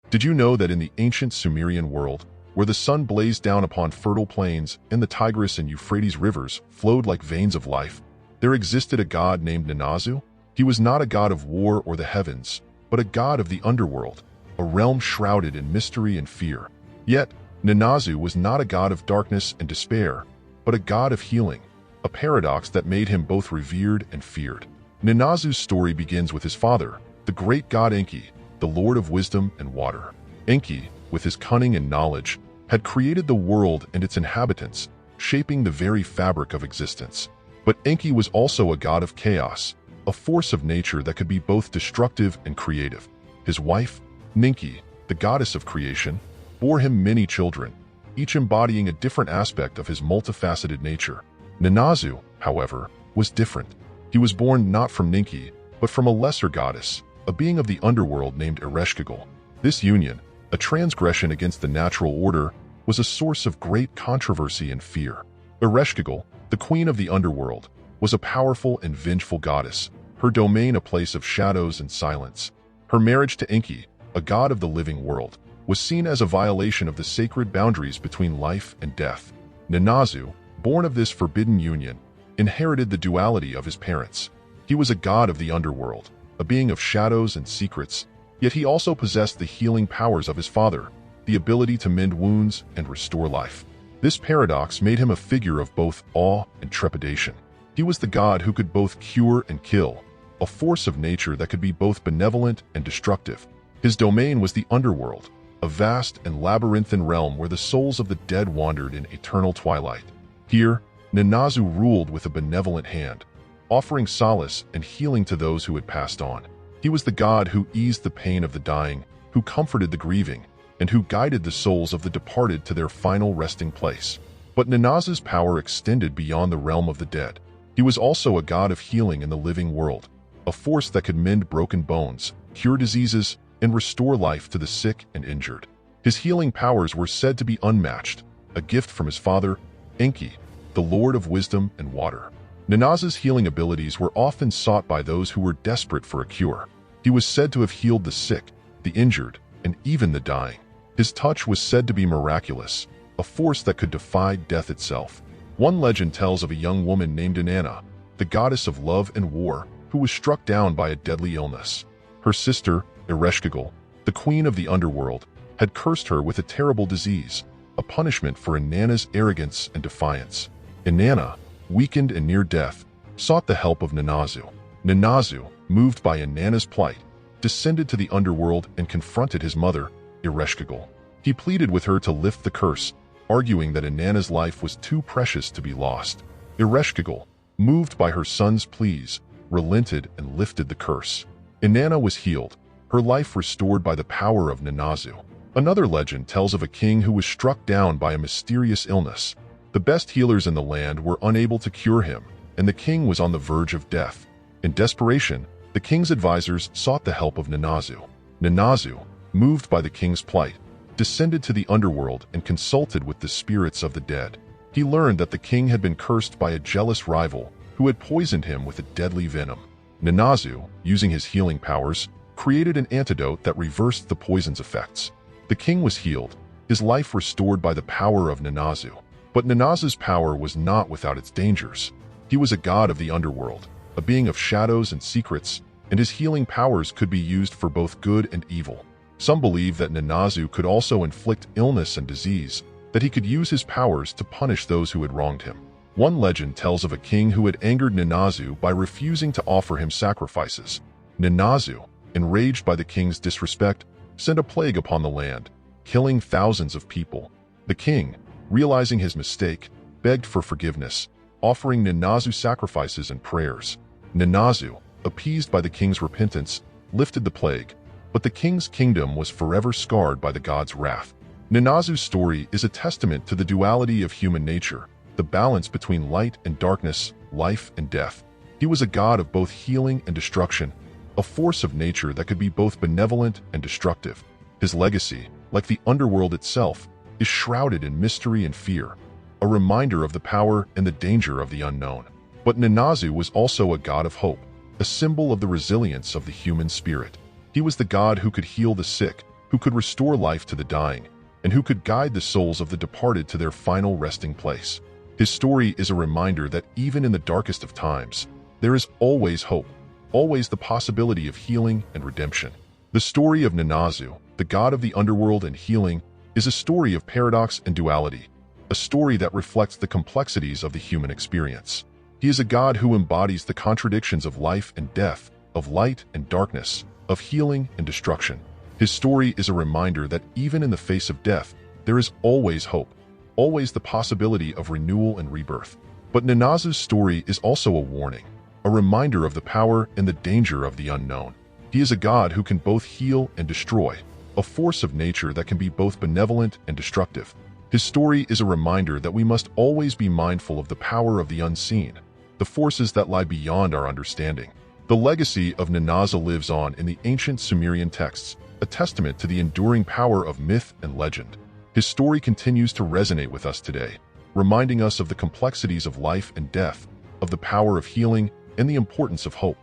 Did you know that in the ancient Sumerian world, where the sun blazed down upon fertile plains and the Tigris and Euphrates rivers flowed like veins of life, there existed a god named Ninazu? He was not a god of war or the heavens, but a god of the underworld, a realm shrouded in mystery and fear. Yet, Ninazu was not a god of darkness and despair, but a god of healing, a paradox that made him both revered and feared. Ninazu's story begins with his father, the great god Enki, the lord of wisdom and water. Enki, with his cunning and knowledge, had created the world and its inhabitants, shaping the very fabric of existence. But Enki was also a god of chaos, a force of nature that could be both destructive and creative. His wife, Ninki, the goddess of creation, bore him many children, each embodying a different aspect of his multifaceted nature. Ninazu, however, was different. He was born not from Ninki, but from a lesser goddess, a being of the underworld named Ereshkigal. This union, a transgression against the natural order, was a source of great controversy and fear. Ereshkigal, the queen of the underworld, was a powerful and vengeful goddess, her domain a place of shadows and silence. Her marriage to Enki, a god of the living world, was seen as a violation of the sacred boundaries between life and death. Ninazu, born of this forbidden union, inherited the duality of his parents. He was a god of the underworld, a being of shadows and secrets, yet he also possessed the healing powers of his father, the ability to mend wounds and restore life. This paradox made him a figure of both awe and trepidation. He was the god who could both cure and kill, a force of nature that could be both benevolent and destructive. His domain was the underworld, a vast and labyrinthine realm where the souls of the dead wandered in eternal twilight. Here, Ninazu ruled with a benevolent hand, offering solace and healing to those who had passed on. He was the god who eased the pain of the dying, who comforted the grieving, and who guided the souls of the departed to their final resting place. But Ninazu's power extended beyond the realm of the dead. He was also a god of healing in the living world, a force that could mend broken bones, cure diseases, and restore life to the sick and injured. His healing powers were said to be unmatched, a gift from his father, Enki, the lord of wisdom and water. Ninazu's healing abilities were often sought by those who were desperate for a cure. He was said to have healed the sick, the injured, and even the dying. His touch was said to be miraculous, a force that could defy death itself. One legend tells of a young woman named Inanna, the goddess of love and war, who was struck down by a deadly illness. Her sister, Ereshkigal, the queen of the underworld, had cursed her with a terrible disease, a punishment for Inanna's arrogance and defiance. Inanna, weakened and near death, sought the help of Ninazu. Ninazu, moved by Inanna's plight, descended to the underworld and confronted his mother, Ereshkigal. He pleaded with her to lift the curse, arguing that Inanna's life was too precious to be lost. Ereshkigal, moved by her son's pleas, relented and lifted the curse. Inanna was healed, her life restored by the power of Ninazu. Another legend tells of a king who was struck down by a mysterious illness. The best healers in the land were unable to cure him, and the king was on the verge of death. In desperation, the king's advisors sought the help of Ninazu. Ninazu, moved by the king's plight, descended to the underworld and consulted with the spirits of the dead. He learned that the king had been cursed by a jealous rival who had poisoned him with a deadly venom. Ninazu, using his healing powers, created an antidote that reversed the poison's effects. The king was healed, his life restored by the power of Ninazu. But Ninazu's power was not without its dangers. He was a god of the underworld, a being of shadows and secrets, and his healing powers could be used for both good and evil. Some believe that Ninazu could also inflict illness and disease, that he could use his powers to punish those who had wronged him. One legend tells of a king who had angered Ninazu by refusing to offer him sacrifices. Ninazu, enraged by the king's disrespect, sent a plague upon the land, killing thousands of people. The king, realizing his mistake, begged for forgiveness, offering Ninazu sacrifices and prayers. Ninazu, appeased by the king's repentance, lifted the plague, but the king's kingdom was forever scarred by the god's wrath. Ninazu's story is a testament to the duality of human nature, the balance between light and darkness, life and death. He was a god of both healing and destruction, a force of nature that could be both benevolent and destructive. His legacy, like the underworld itself, is shrouded in mystery and fear, a reminder of the power and the danger of the unknown. But Ninazu was also a god of hope, a symbol of the resilience of the human spirit. He was the god who could heal the sick, who could restore life to the dying, and who could guide the souls of the departed to their final resting place. His story is a reminder that even in the darkest of times, there is always hope, always the possibility of healing and redemption. The story of Ninazu, the god of the underworld and healing, is a story of paradox and duality, a story that reflects the complexities of the human experience. He is a god who embodies the contradictions of life and death, of light and darkness, of healing and destruction. His story is a reminder that even in the face of death, there is always hope, always the possibility of renewal and rebirth. But Ninazu's story is also a warning, a reminder of the power and the danger of the unknown. He is a god who can both heal and destroy, a force of nature that can be both benevolent and destructive. His story is a reminder that we must always be mindful of the power of the unseen, the forces that lie beyond our understanding. The legacy of Ninazu lives on in the ancient Sumerian texts, a testament to the enduring power of myth and legend. His story continues to resonate with us today, reminding us of the complexities of life and death, of the power of healing, and the importance of hope.